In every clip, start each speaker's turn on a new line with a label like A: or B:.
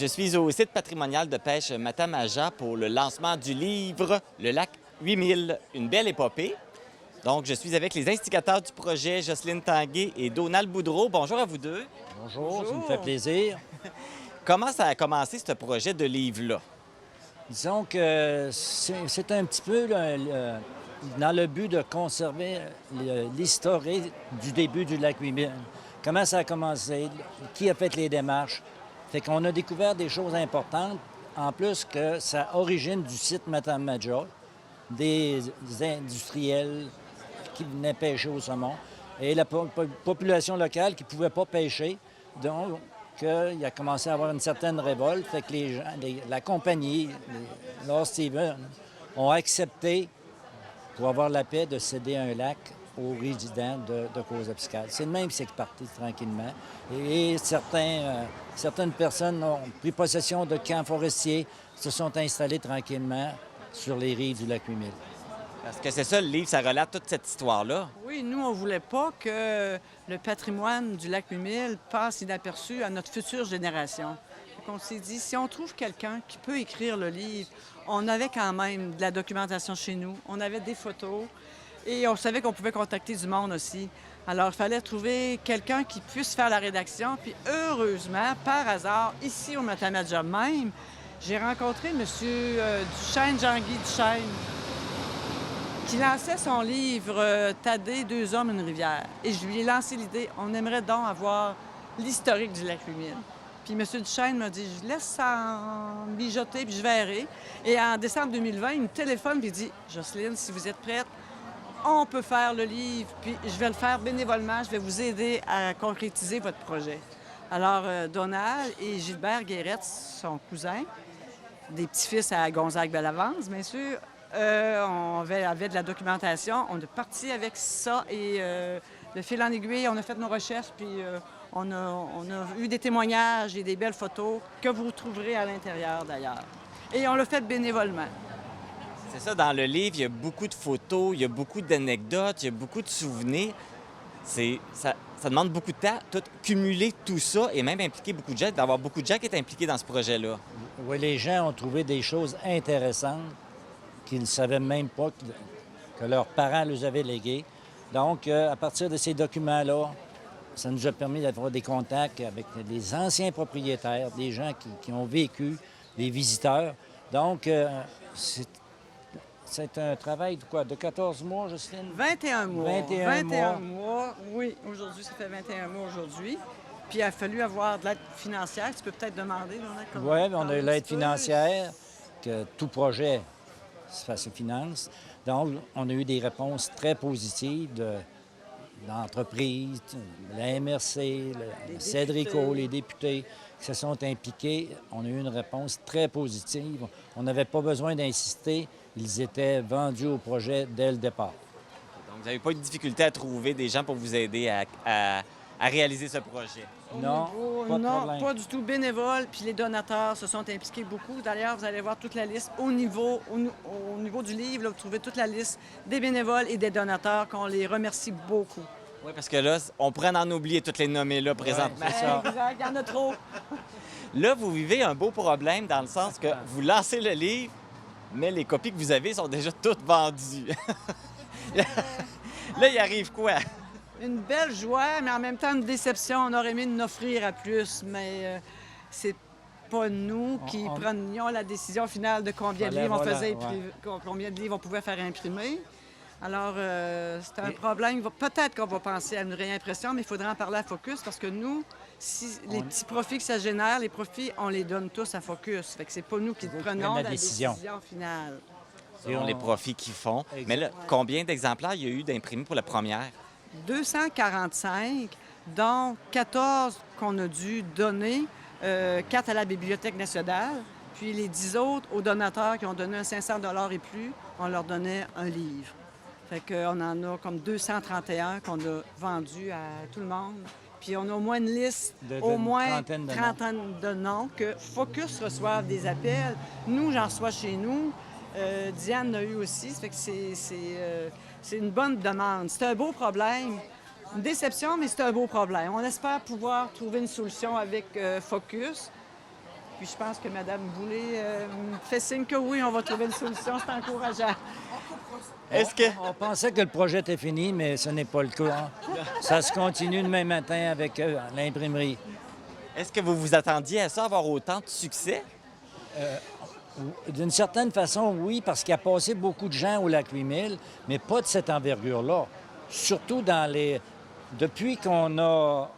A: Je suis au site patrimonial de pêche Matamaja pour le lancement du livre Le lac 8000, une belle épopée. Donc, je suis avec les instigateurs du projet, Jocelyne Tanguay et Donald Boudreau. Bonjour à vous deux.
B: Bonjour, ça me fait plaisir.
A: Comment ça a commencé, ce projet de livre-là?
B: Disons que c'est un petit peu dans le but de conserver l'historique du début du lac 8000. Comment ça a commencé, qui a fait les démarches. Fait qu'on a découvert des choses importantes, en plus que ça origine du site Matamaja, des industriels qui venaient pêcher au saumon, et la population locale qui ne pouvait pas pêcher. Donc, il a commencé à avoir une certaine révolte. Fait que les gens, la compagnie, Lord Steven, ont accepté, pour avoir la paix, de céder un lac aux résidents de Causa-Piscale. C'est le même qui s'est parti tranquillement. Et certaines personnes ont pris possession de camps forestiers, se sont installés tranquillement sur les rives du lac 8000.
A: Parce que c'est ça, le livre, ça relate toute cette histoire-là.
C: Oui, nous, on ne voulait pas que le patrimoine du lac 8000 passe inaperçu à notre future génération. On s'est dit, si on trouve quelqu'un qui peut écrire le livre, on avait quand même de la documentation chez nous, on avait des photos et on savait qu'on pouvait contacter du monde aussi. Alors, il fallait trouver quelqu'un qui puisse faire la rédaction. Puis, heureusement, par hasard, ici au Matamaja même, j'ai rencontré M. Duchesne, Jean-Guy Duchesne, qui lançait son livre « Thaddée, deux hommes, une rivière ». Et je lui ai lancé l'idée, on aimerait donc avoir l'historique du lac 8000. Puis M. Duchesne m'a dit, je laisse ça en mijoter, puis je verrai. Et en décembre 2020, il me téléphone et dit, Jocelyne, si vous êtes prête, on peut faire le livre, puis je vais le faire bénévolement, je vais vous aider à concrétiser votre projet. Alors, Donald et Gilbert Guérette, son cousin, des petits-fils à Gonzague-Bellavance, bien sûr, on avait de la documentation. On est parti avec ça et de fil en aiguille, on a fait nos recherches, puis on a eu des témoignages et des belles photos que vous trouverez à l'intérieur, d'ailleurs. Et on l'a fait bénévolement.
A: C'est ça, dans le livre, il y a beaucoup de photos, il y a beaucoup d'anecdotes, il y a beaucoup de souvenirs. Ça demande beaucoup de temps, cumuler tout ça et même impliquer beaucoup de gens, d'avoir beaucoup de gens qui sont impliqués dans ce projet-là.
B: Oui, les gens ont trouvé des choses intéressantes qu'ils ne savaient même pas que leurs parents les avaient léguées. Donc, à partir de ces documents-là, ça nous a permis d'avoir des contacts avec des anciens propriétaires, des gens qui ont vécu, des visiteurs. Donc, c'est un travail de quoi? De 14 mois, Jocelyne?
C: 21 mois.
B: 21
C: mois. Oui, aujourd'hui, ça fait 21 mois aujourd'hui. Puis il a fallu avoir de l'aide financière. Tu peux peut-être demander,
B: Oui, on a eu l'aide financière, que tout projet se finance. Donc, on a eu des réponses très positives d'entreprises, la MRC, le Cédrico, les députés qui se sont impliqués. On a eu une réponse très positive. On n'avait pas besoin d'insister. Ils étaient vendus au projet dès le départ.
A: Donc, vous n'avez pas eu de difficulté à trouver des gens pour vous aider à réaliser ce projet?
B: Non, pas de problème.
C: Pas du tout bénévole. Puis les donateurs se sont impliqués beaucoup. D'ailleurs, vous allez voir toute la liste au niveau du livre. Là, vous trouvez toute la liste des bénévoles et des donateurs, qu'on les remercie beaucoup.
A: Oui, parce que là, on pourrait en oublier toutes les nommées là présentement.
B: Ouais, c'est ça.
C: Exact, il y en a trop.
A: Là, vous vivez un beau problème dans le sens que vous lancez le livre, mais les copies que vous avez sont déjà toutes vendues. Là, il arrive quoi?
C: Une belle joie, mais en même temps une déception. On aurait aimé en offrir à plus, mais c'est pas nous qui prenions la décision finale de combien de livres on faisait combien de livres on pouvait faire imprimer. Alors, c'est un problème. Peut-être qu'on va penser à une réimpression, mais il faudra en parler à Focus parce que nous, les petits profits que ça génère, les profits, on les donne tous à Focus. Fait que c'est pas nous qui prenons la décision finale.
A: Selon les profits qu'ils font. Mais là, combien d'exemplaires il y a eu d'imprimés pour la première?
C: 245, dont 14 qu'on a dû donner, 4 à la Bibliothèque nationale, puis les 10 autres aux donateurs qui ont donné un 500 $ et plus, on leur donnait un livre. Fait qu'on en a comme 231 qu'on a vendus à tout le monde. Puis on a au moins une liste, au moins trentaine de noms, que Focus reçoive des appels. Nous, j'en reçois chez nous. Diane l'a eu aussi. Ça fait que c'est une bonne demande. C'est un beau problème. Une déception, mais c'est un beau problème. On espère pouvoir trouver une solution avec Focus. Puis je pense que Mme Boulay me fait signe que oui, on va trouver une solution. C'est encourageant.
A: Est-ce que...
B: On pensait que le projet était fini, mais ce n'est pas le cas, hein. Ça se continue demain matin avec l'imprimerie.
A: Est-ce que vous vous attendiez à ça, avoir autant de succès?
B: D'une certaine façon, oui, parce qu'il a passé beaucoup de gens au lac 8000, mais pas de cette envergure-là. Surtout depuis qu'on a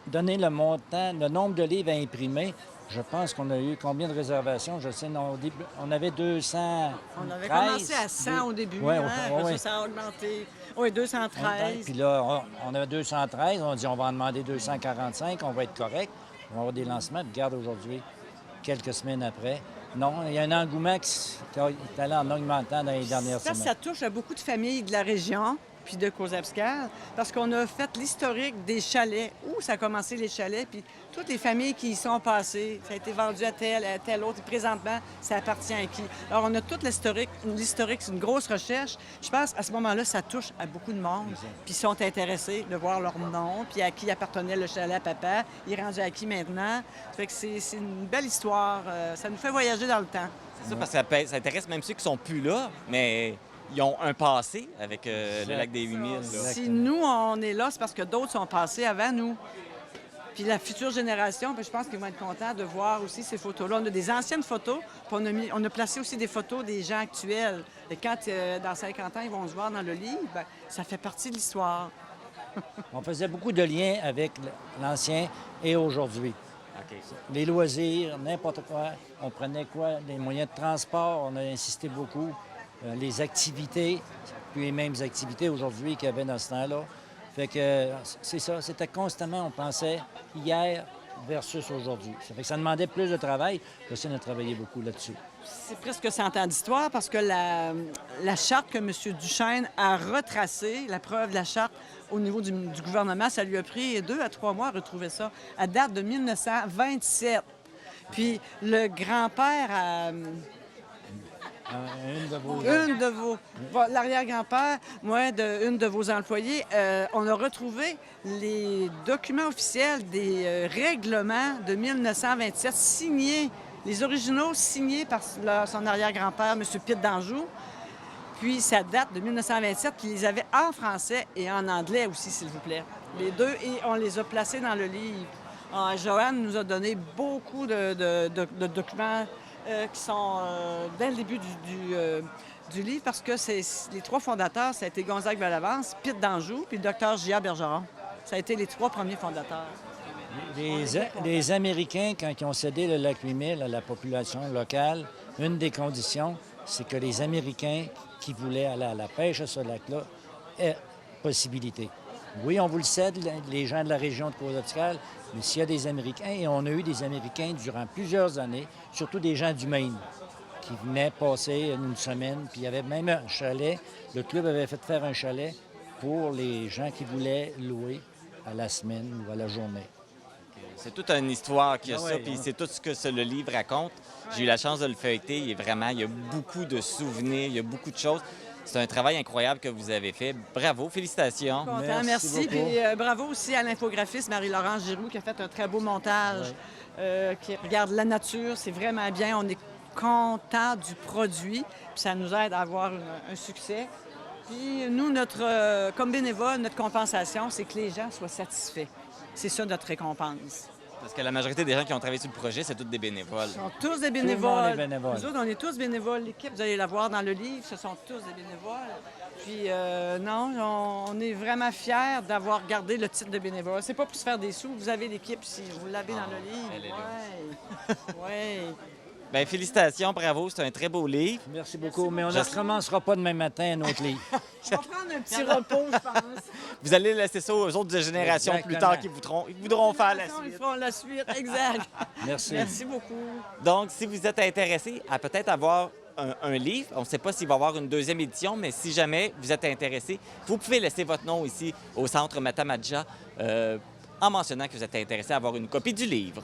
B: donné le montant, le nombre de livres à imprimer, je pense qu'on a eu combien de réservations? Je sais, non, on avait 200.
C: On avait commencé à 100 au début,
B: Ouais,
C: hein?
B: ouais,
C: Après
B: ouais.
C: ça a augmenté. Oui, 213.
B: Puis là, on avait 213. On dit on va en demander 245, on va être correct. On va avoir des lancements. Puis regarde aujourd'hui, quelques semaines après. Non, il y a un engouement qui est allé en augmentant dans les dernières
C: Ça,
B: semaines.
C: ça touche à beaucoup de familles de la région, puis de Cozabscar, parce qu'on a fait l'historique des chalets, où ça a commencé les chalets, puis toutes les familles qui y sont passées, ça a été vendu à tel autre, et présentement, ça appartient à qui. Alors, on a tout l'historique. L'historique, c'est une grosse recherche. Je pense, à ce moment-là, ça touche à beaucoup de monde, puis ils sont intéressés de voir leur nom, puis à qui appartenait le chalet à papa, il est rendu à qui maintenant. Ça fait que c'est une belle histoire. Ça nous fait voyager dans le temps.
A: C'est ça, parce que ça intéresse même ceux qui sont plus là, mais ils ont un passé avec le lac des 8000. là.
C: Si nous, on est là, c'est parce que d'autres sont passés avant nous. Puis la future génération, puis je pense qu'ils vont être contents de voir aussi ces photos-là. On a des anciennes photos, puis on a placé aussi des photos des gens actuels. Et quand, dans 50 ans, ils vont se voir dans le livre, bien, ça fait partie de l'histoire.
B: On faisait beaucoup de liens avec l'ancien et aujourd'hui.
A: OK.
B: Les loisirs, n'importe quoi. On prenait quoi? Les moyens de transport, on a insisté beaucoup. Les activités, puis les mêmes activités aujourd'hui qu'il y avait dans ce temps-là. Fait que c'est ça, c'était constamment, on pensait hier versus aujourd'hui. Ça fait que ça demandait plus de travail. J'essaie de travailler beaucoup là-dessus.
C: C'est presque 100 ans d'histoire parce que la charte que M. Duchesne a retracée, la preuve de la charte au niveau du gouvernement, ça lui a pris 2 à 3 mois à retrouver ça. À date de 1927. Puis le grand-père a... L'arrière-grand-père, moi, une de vos employés, on a retrouvé les documents officiels des règlements de 1927 signés, les originaux signés par son arrière-grand-père, M. Pitt d'Anjou. Puis ça date de 1927, puis ils les avaient en français et en anglais aussi, s'il vous plaît. Les deux, et on les a placés dans le livre. Joanne nous a donné beaucoup de documents qui sont dès le début du livre, parce que les 3 fondateurs, ça a été Gonzague Bellavance, Pitt d'Anjou, puis le docteur J.A. Bergeron. Ça a été les 3 premiers fondateurs.
B: Les Américains, quand ils ont cédé le lac 8000 à la population locale, une des conditions, c'est que les Américains qui voulaient aller à la pêche à ce lac-là aient possibilité. Oui, on vous le cède, les gens de la région de Cozabscar, mais s'il y a des Américains, et on a eu des Américains durant plusieurs années, surtout des gens du Maine, qui venaient passer une semaine, puis il y avait même un chalet. Le club avait fait faire un chalet pour les gens qui voulaient louer à la semaine ou à la journée.
A: C'est toute une histoire qu'il y a
B: Ah
A: ça,
B: ouais,
A: puis
B: ouais.
A: c'est tout ce que le livre raconte. J'ai eu la chance de le feuilleter. Il y a beaucoup de souvenirs, il y a beaucoup de choses. C'est un travail incroyable que vous avez fait. Bravo, félicitations.
C: Content, merci.
B: Merci beaucoup.
C: Puis bravo aussi à l'infographiste Marie-Laurence Giroux qui a fait un très beau montage, qui regarde la nature. C'est vraiment bien. On est content du produit. Puis ça nous aide à avoir un succès. Puis nous, comme bénévole, notre compensation, c'est que les gens soient satisfaits. C'est ça notre récompense.
A: Parce que la majorité des gens qui ont travaillé sur le projet, c'est tous des bénévoles.
C: Ils sont tous des
B: le monde
C: bénévoles.
B: est bénévole.
C: Nous autres, on est tous bénévoles. L'équipe, vous allez la voir dans le livre, ce sont tous des bénévoles. Puis non, on est vraiment fiers d'avoir gardé le titre de bénévole. C'est pas pour se faire des sous. Vous avez l'équipe ici. Vous l'avez dans le livre.
A: elle est
C: là. Oui.
A: Bien, félicitations, bravo, c'est un très beau livre.
B: Merci beaucoup, mais on ne recommencera pas demain matin un autre livre.
C: On va prendre un petit repos, je pense.
A: Vous allez laisser ça aux autres générations plus tard qui voudront faire la
C: Ils
A: suite.
C: feront la suite, exact.
B: Merci.
C: Merci beaucoup.
A: Donc, si vous êtes intéressé à peut-être avoir un livre, on ne sait pas s'il va y avoir une deuxième édition, mais si jamais vous êtes intéressé, vous pouvez laisser votre nom ici au Centre Matamadja en mentionnant que vous êtes intéressé à avoir une copie du livre.